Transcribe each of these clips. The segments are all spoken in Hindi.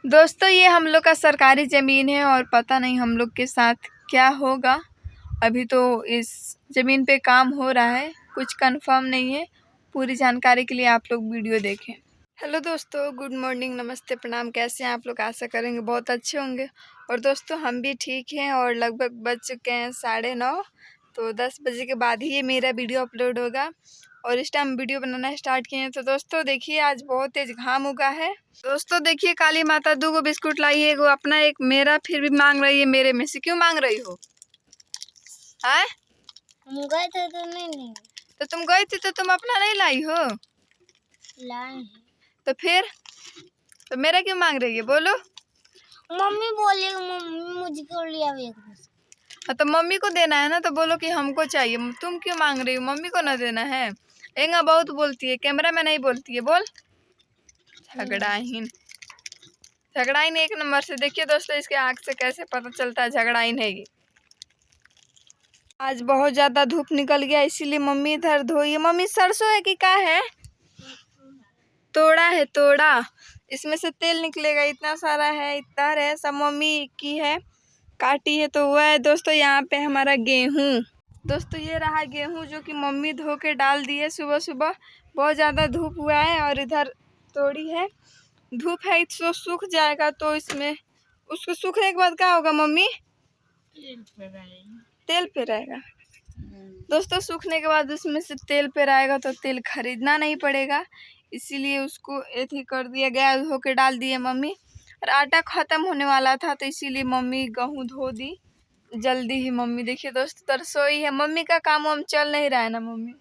दोस्तों ये हम लोग का सरकारी ज़मीन है और पता नहीं हम लोग के साथ क्या होगा। अभी तो इस ज़मीन पे काम हो रहा है, कुछ कंफर्म नहीं है। पूरी जानकारी के लिए आप लोग वीडियो देखें। हेलो दोस्तों, गुड मॉर्निंग, नमस्ते, प्रणाम। कैसे हैं आप लोग? आशा करेंगे बहुत अच्छे होंगे। और दोस्तों हम भी ठीक हैं और लगभग बज चुके हैं 9:30। तो 10 बजे के बाद ही ये मेरा वीडियो अपलोड होगा और इस टाइम वीडियो बनाना स्टार्ट किए हैं। तो दोस्तों देखिए, आज बहुत तेज घाम उगा है। दोस्तों देखिए, काली माता 2 बिस्कुट लाई है, एगो अपना एक मेरा, फिर भी मांग रही है मेरे में से। क्यों मांग रही हो? है? हम गए थे तो नहीं तो तुम गई थी तो तुम अपना नहीं लाई हो? लाए हैं। तो फिर तो मेरा क्यों मांग रही है, बोलो? मम्मी बोली मम्मी मुझको लिया एक बिस्कुट। तो मम्मी को देना है ना, तो बोलो कि हमको चाहिए। तुम क्यों मांग रही हो? मम्मी को ना देना है? एंगा बहुत बोलती है, कैमरा में नहीं बोलती है। बोल। झगड़ाहीन झगड़ाहीन एक नंबर से। देखिए दोस्तों, इसके आँख से कैसे पता चलता है झगड़ाहीन है ये। आज बहुत ज़्यादा धूप निकल गया, इसीलिए मम्मी इधर धोई है। मम्मी सरसों है कि क्या है? तोड़ा है, तोड़ा। इसमें से तेल निकलेगा, इतना सारा है, इतना है, सब मम्मी की है, काटी है तो हुआ है। दोस्तों यहाँ पे हमारा गेहूँ। दोस्तों ये रहा गेहूँ जो कि मम्मी धो के डाल दी है सुबह सुबह। बहुत ज़्यादा धूप हुआ है और इधर तोड़ी है। धूप है इसको सूख जाएगा तो इसमें उसको सूखने के बाद क्या होगा मम्मी? तेल पे रहेगा। दोस्तों सूखने के बाद उसमें से तेल पे आएगा तो तेल खरीदना नहीं पड़ेगा, इसीलिए उसको ऐसे कर दिया गया, धो के डाल दिए मम्मी। और आटा ख़त्म होने वाला था तो इसीलिए मम्मी गेहूँ धो दी जल्दी ही। मम्मी देखिए दोस्तों तो रसोई है, मम्मी का काम वाम चल नहीं रहा है ना मम्मी?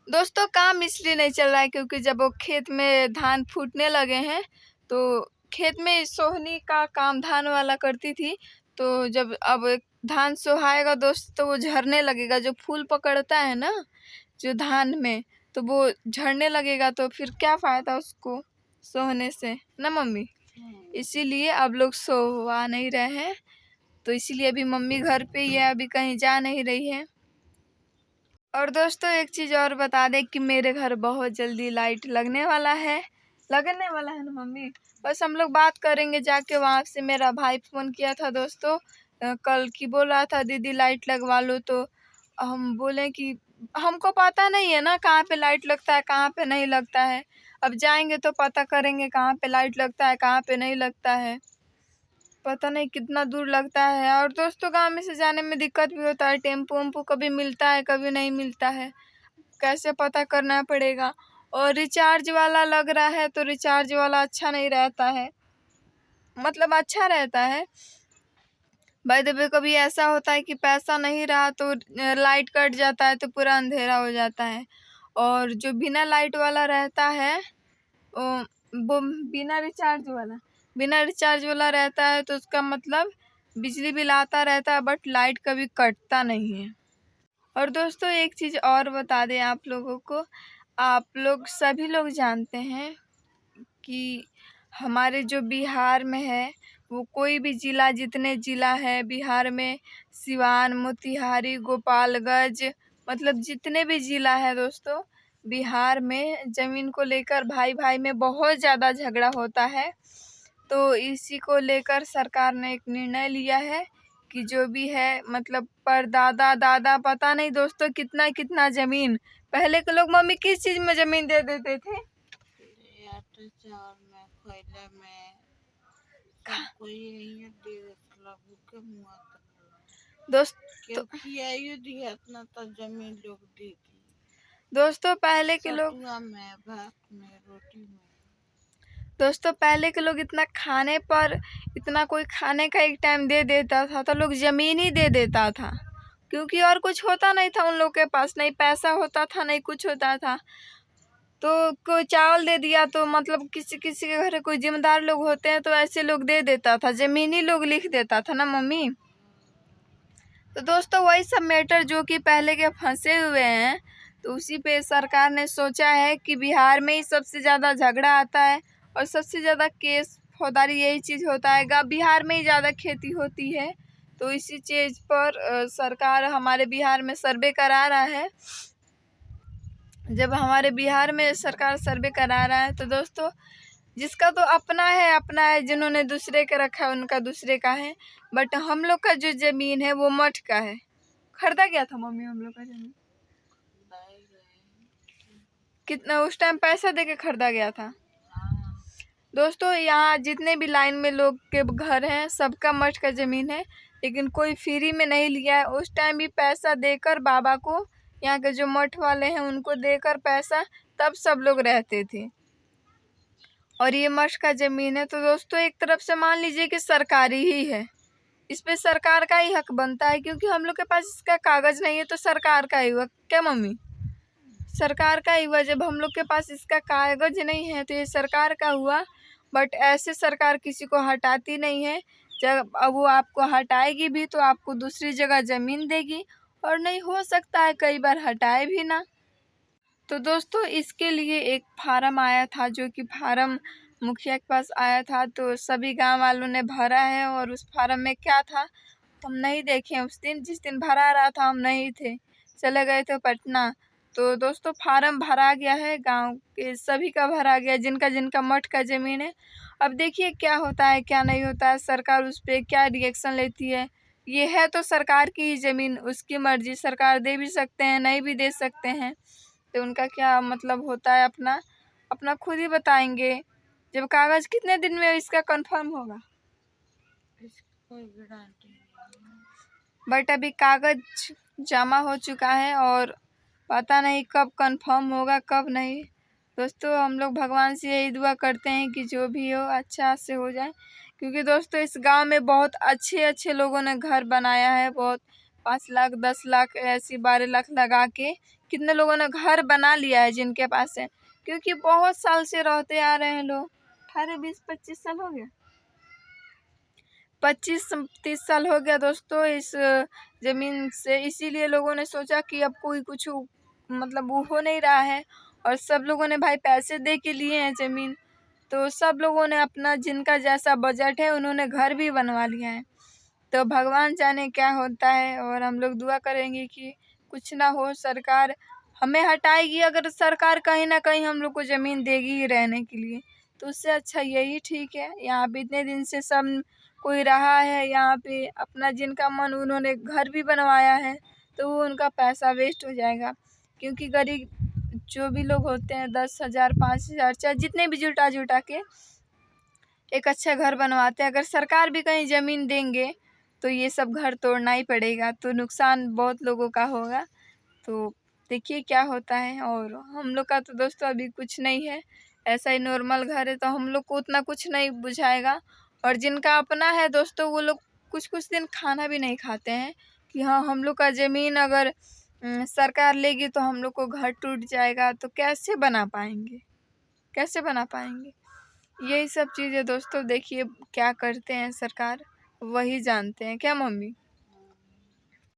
दोस्तों काम इसलिए नहीं चल रहा है क्योंकि जब वो खेत में धान फूटने लगे हैं तो खेत में सोहनी का काम धान वाला करती थी। तो जब अब धान सोहाएगा दोस्त तो वो झड़ने लगेगा, जो फूल पकड़ता है ना जो धान में, तो वो झड़ने लगेगा। तो फिर क्या फ़ायदा उसको सोहने से ना मम्मी? इसीलिए अब लोग सोवा नहीं रहे हैं। तो इसीलिए अभी मम्मी घर पे ही है, अभी कहीं जा नहीं रही है। और दोस्तों एक चीज़ और बता दें कि मेरे घर बहुत जल्दी लाइट लगने वाला है ना मम्मी? बस हम लोग बात करेंगे जाके वहाँ से। मेरा भाई फ़ोन किया था दोस्तों कल की, बोल रहा था दीदी लाइट लगवा लो। तो हम बोले कि हमको पता नहीं है ना कहाँ पे लाइट लगता है कहाँ पे नहीं लगता है। अब जाएंगे तो पता करेंगे कहाँ पे लाइट लगता है कहाँ पे नहीं लगता है। पता नहीं कितना दूर लगता है। और दोस्तों गाँव में से जाने में दिक्कत भी होता है, टेम्पो वेम्पो कभी मिलता है कभी नहीं मिलता है, कैसे पता करना पड़ेगा। और रिचार्ज वाला लग रहा है तो रिचार्ज वाला अच्छा नहीं रहता है, मतलब अच्छा रहता है बाय द वे। कभी ऐसा होता है कि पैसा नहीं रहा तो लाइट कट जाता है तो पूरा अंधेरा हो जाता है। और जो बिना लाइट वाला रहता है वो बिना रिचार्ज वाला रहता है तो उसका मतलब बिजली बिल आता रहता है बट लाइट कभी कटता नहीं है। और दोस्तों एक चीज़ और बता दें आप लोगों को, आप लोग सभी लोग जानते हैं कि हमारे जो बिहार में है वो कोई भी ज़िला, जितने ज़िला है बिहार में, सिवान, मोतिहारी, गोपालगंज, मतलब जितने भी ज़िला है दोस्तों बिहार में, ज़मीन को लेकर भाई भाई में बहुत ज़्यादा झगड़ा होता है। तो इसी को लेकर सरकार ने एक निर्णय लिया है कि जो भी है मतलब परदादा दादा पता नहीं दोस्तों कितना कितना ज़मीन, पहले के लोग मम्मी किस चीज़ में ज़मीन दे देते थे? दोस्तों पहले के लोग इतना खाने पर, इतना कोई खाने का एक टाइम दे देता था तो लोग ज़मीन ही दे देता था, क्योंकि और कुछ होता नहीं था उन लोग के पास, नहीं पैसा होता था नहीं कुछ होता था। तो कोई चावल दे दिया तो मतलब किसी किसी के घर कोई जिम्मेदार लोग होते हैं तो ऐसे लोग दे देता था, ज़मीन ही लोग लिख देता था ना मम्मी? तो दोस्तों वही सब मैटर जो कि पहले के फंसे हुए हैं, तो उसी पे सरकार ने सोचा है कि बिहार में ही सबसे ज़्यादा झगड़ा आता है और सबसे ज़्यादा केस फौजदारी यही चीज़ होता है, बिहार में ही ज़्यादा खेती होती है। तो इसी चीज़ पर सरकार हमारे बिहार में सर्वे करा रहा है। जब हमारे बिहार में सरकार सर्वे करा रहा है तो दोस्तों जिसका तो अपना है, जिन्होंने दूसरे का रखा है उनका दूसरे का है, बट हम लोग का जो जमीन है वो मठ का है। खरीदा गया था मम्मी हम लोग का जमीन, कितना उस टाइम पैसा दे के खरीदा गया था। दोस्तों यहाँ जितने भी लाइन में लोग के घर हैं सबका मठ का ज़मीन है, लेकिन कोई फ्री में नहीं लिया है। उस टाइम भी पैसा देकर बाबा को, यहाँ के जो मठ वाले हैं उनको देकर पैसा, तब सब लोग रहते थे। और ये मठ का ज़मीन है, तो दोस्तों एक तरफ से मान लीजिए कि सरकारी ही है, इस पे सरकार का ही हक बनता है, क्योंकि हम लोग के पास इसका कागज़ नहीं है तो सरकार का ही हुआ क्या मम्मी? सरकार का ही हुआ। जब हम लोग के पास इसका कागज़ नहीं है तो ये सरकार का हुआ। बट ऐसे सरकार किसी को हटाती नहीं है। जब अब वो आपको हटाएगी भी तो आपको दूसरी जगह ज़मीन देगी, और नहीं हो सकता है कई बार हटाए भी ना। तो दोस्तों इसके लिए एक फार्म आया था, जो कि फार्म मुखिया के पास आया था, तो सभी गांव वालों ने भरा है। और उस फार्म में क्या था हम नहीं देखे उस दिन, जिस दिन भरा रहा था हम नहीं थे, चले गए थे पटना। तो दोस्तों फार्म भरा गया है, गांव के सभी का भरा गया, जिनका जिनका मठ का ज़मीन है। अब देखिए क्या होता है क्या नहीं होता है, सरकार उस पर क्या रिएक्शन लेती है। ये है तो सरकार की ही ज़मीन, उसकी मर्जी, सरकार दे भी सकते हैं नहीं भी दे सकते हैं, तो उनका क्या मतलब होता है, अपना अपना खुद ही बताएंगे जब कागज़ कितने दिन में इसका कंफर्म होगा। बट अभी कागज़ जमा हो चुका है और पता नहीं कब कंफर्म होगा कब नहीं। दोस्तों हम लोग भगवान से यही दुआ करते हैं कि जो भी हो अच्छा से हो जाए, क्योंकि दोस्तों इस गांव में बहुत अच्छे अच्छे लोगों ने घर बनाया है, बहुत 5 लाख 10 लाख ऐसी 12 लाख लगा के कितने लोगों ने घर बना लिया है जिनके पास है, क्योंकि बहुत साल से रहते आ रहे हैं लोग। 18 20 25 साल हो गया, 25-30 साल हो गया दोस्तों इस ज़मीन से। इसीलिए लोगों ने सोचा कि अब कोई कुछ मतलब वो हो नहीं रहा है, और सब लोगों ने भाई पैसे दे के लिए हैं ज़मीन, तो सब लोगों ने अपना जिनका जैसा बजट है उन्होंने घर भी बनवा लिया है। तो भगवान जाने क्या होता है, और हम लोग दुआ करेंगे कि कुछ ना हो, सरकार हमें हटाएगी अगर सरकार कहीं ना कहीं हम लोग को ज़मीन देगी ही रहने के लिए, तो उससे अच्छा यही ठीक है। यहाँ पे इतने दिन से सब कोई रहा है, यहाँ पे अपना जिनका मन उन्होंने घर भी बनवाया है, तो वो उनका पैसा वेस्ट हो जाएगा। क्योंकि गरीब जो भी लोग होते हैं 10,000 5,000 चाहे जितने भी जुटा जुटा के एक अच्छा घर बनवाते हैं, अगर सरकार भी कहीं ज़मीन देंगे तो ये सब घर तोड़ना ही पड़ेगा, तो नुकसान बहुत लोगों का होगा। तो देखिए क्या होता है। और हम लोग का तो दोस्तों अभी कुछ नहीं है, ऐसा ही नॉर्मल घर है, तो हम लोग को उतना कुछ नहीं बुझाएगा। और जिनका अपना है दोस्तों वो लोग कुछ कुछ दिन खाना भी नहीं खाते हैं कि हाँ हम लोग का ज़मीन अगर सरकार लेगी तो हम लोग को घर टूट जाएगा, तो कैसे बना पाएंगे, कैसे बना पाएंगे। यही सब चीज़ें दोस्तों देखिए क्या करते हैं सरकार, वही जानते हैं क्या मम्मी?